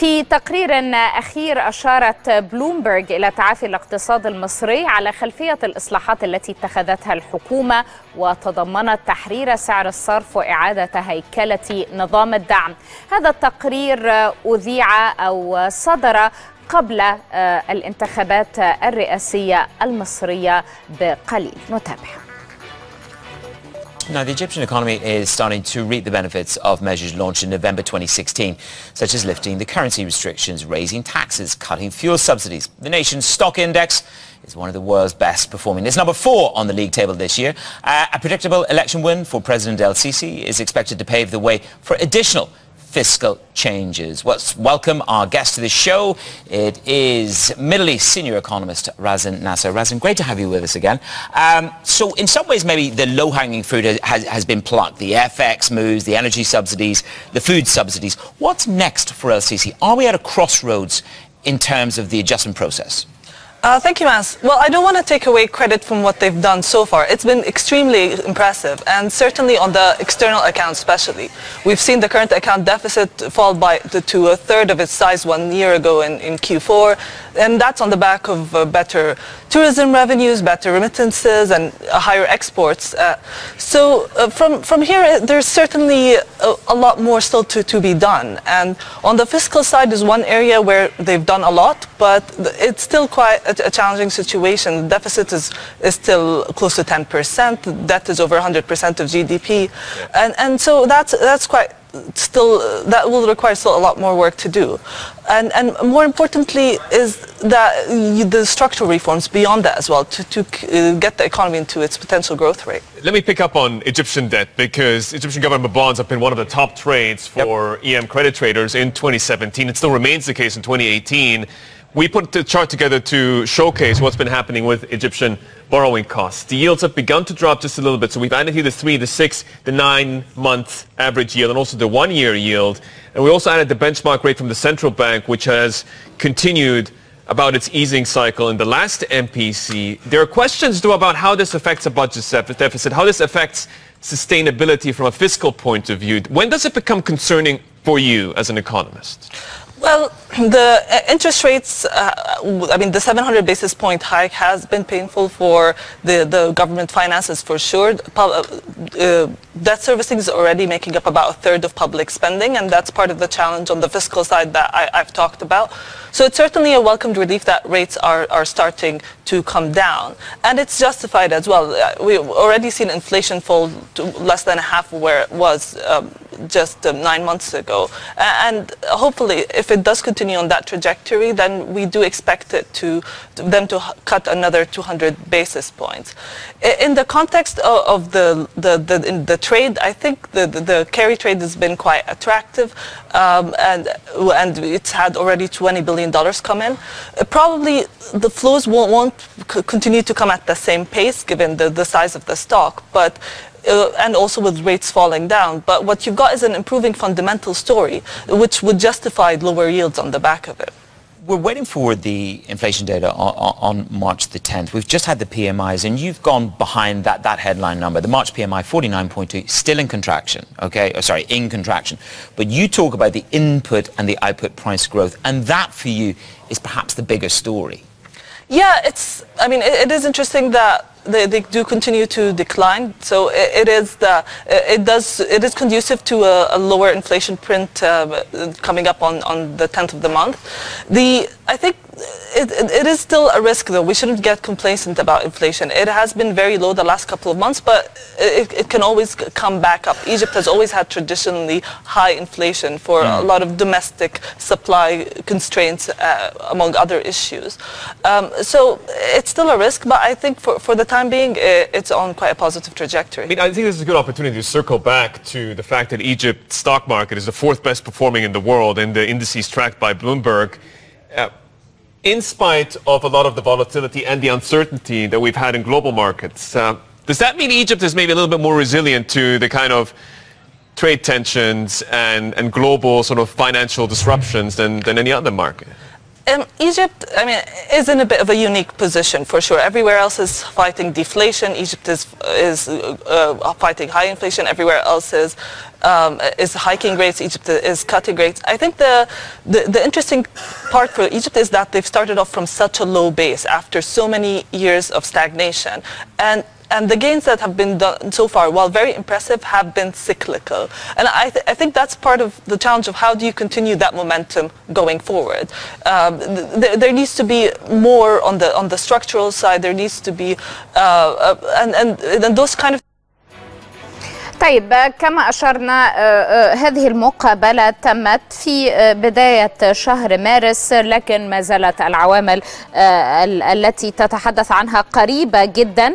في تقرير أخير أشارت بلومبرج إلى تعافي الاقتصاد المصري على خلفية الإصلاحات التي اتخذتها الحكومة، وتضمنت تحرير سعر الصرف وإعادة هيكلة نظام الدعم. هذا التقرير أذيع أو صدر قبل الانتخابات الرئاسية المصرية بقليل. نتابع. Now, the Egyptian economy is starting to reap the benefits of measures launched in November 2016, such as lifting the currency restrictions, raising taxes, cutting fuel subsidies. The nation's stock index is one of the world's best performing. It's number 4 on the league table this year. A predictable election win for President El-Sisi is expected to pave the way for additional fiscal changes. Let's welcome our guest to the show. It is Middle East senior economist Razan Nasser. Razan, great to have you with us again. So in some ways, maybe the low-hanging fruit has been plucked. The FX moves, the energy subsidies, the food subsidies. What's next for El-Sisi? Are we at a crossroads in terms of the adjustment process? Thank you, Mas. Well, I don't want to take away credit from what they've done so far. It's been extremely impressive, and certainly on the external account especially. We've seen the current account deficit fall to a third of its size 1 year ago in Q4, and that's on the back of better tourism revenues, better remittances, and higher exports. From here, there's certainly a lot more still to be done. And on the fiscal side is one area where they've done a lot, but it's still quite a challenging situation. The deficit is still close to 10%. The debt is over 100% of GDP, and so that's quite still, that will require still a lot more work to do. And more importantly is that the structural reforms beyond that as well to get the economy into its potential growth rate. Let me pick up on Egyptian debt, because Egyptian government bonds have been one of the top trades for EM credit traders in 2017. It still remains the case in 2018. We put the chart together to showcase what's been happening with Egyptian borrowing costs. The yields have begun to drop just a little bit. So we've added here the 3, the 6, the 9-month average yield, and also the 1-year yield. And we also added the benchmark rate from the central bank, which has continued about its easing cycle in the last MPC. There are questions, though, about how this affects a budget deficit, how this affects sustainability from a fiscal point of view. When does it become concerning for you as an economist? Well, the interest rates, I mean, the 700 basis point hike has been painful for the government finances for sure. Debt servicing is already making up about a third of public spending, and that's part of the challenge on the fiscal side that I've talked about. So it's certainly a welcomed relief that rates are starting to come down, and it's justified as well. We've already seen inflation fall to less than half where it was just 9 months ago, and hopefully if it does continue on that trajectory, then we do expect them to cut another 200 basis points. In the context of the trade, I think the carry trade has been quite attractive, and it's had already $20 billion come in. Probably the flows won't continue to come at the same pace given the size of the stock, but and also with rates falling down. But what you've got is an improving fundamental story, which would justify lower yields on the back of it. We're waiting for the inflation data on March the 10th. We've just had the PMIs, and you've gone behind that headline number. The March PMI, 49.2, still in contraction, okay? Oh, sorry, in contraction. But you talk about the input and the output price growth, and that for you is perhaps the bigger story. Yeah, it is interesting that they do continue to decline. So it is conducive to a lower inflation print coming up on the 10th of the month. I think it is still a risk, though. We shouldn't get complacent about inflation. It has been very low the last couple of months, but it can always come back up. Egypt has always had traditionally high inflation for a lot of domestic supply constraints, among other issues. So it's still a risk, but I think for the time being, it's on quite a positive trajectory. I mean, I think this is a good opportunity to circle back to the fact that Egypt's stock market is the 4th best performing in the world in the indices tracked by Bloomberg. In spite of a lot of the volatility and the uncertainty that we've had in global markets, does that mean Egypt is maybe a little bit more resilient to the kind of trade tensions and global sort of financial disruptions than any other market? Egypt, I mean, is in a bit of a unique position for sure. Everywhere else is fighting deflation. Egypt is fighting high inflation. Everywhere else is hiking rates. Egypt is cutting rates. I think the interesting part for Egypt is that they've started off from such a low base after so many years of stagnation. And the gains that have been done so far, while very impressive, have been cyclical. And I think that's part of the challenge of how do you continue that momentum going forward. There needs to be more on the structural side. There needs to be and those kind of. طيب كما أشرنا هذه المقابلة تمت في بداية شهر مارس، لكن ما زالت العوامل التي تتحدث عنها قريبة جدا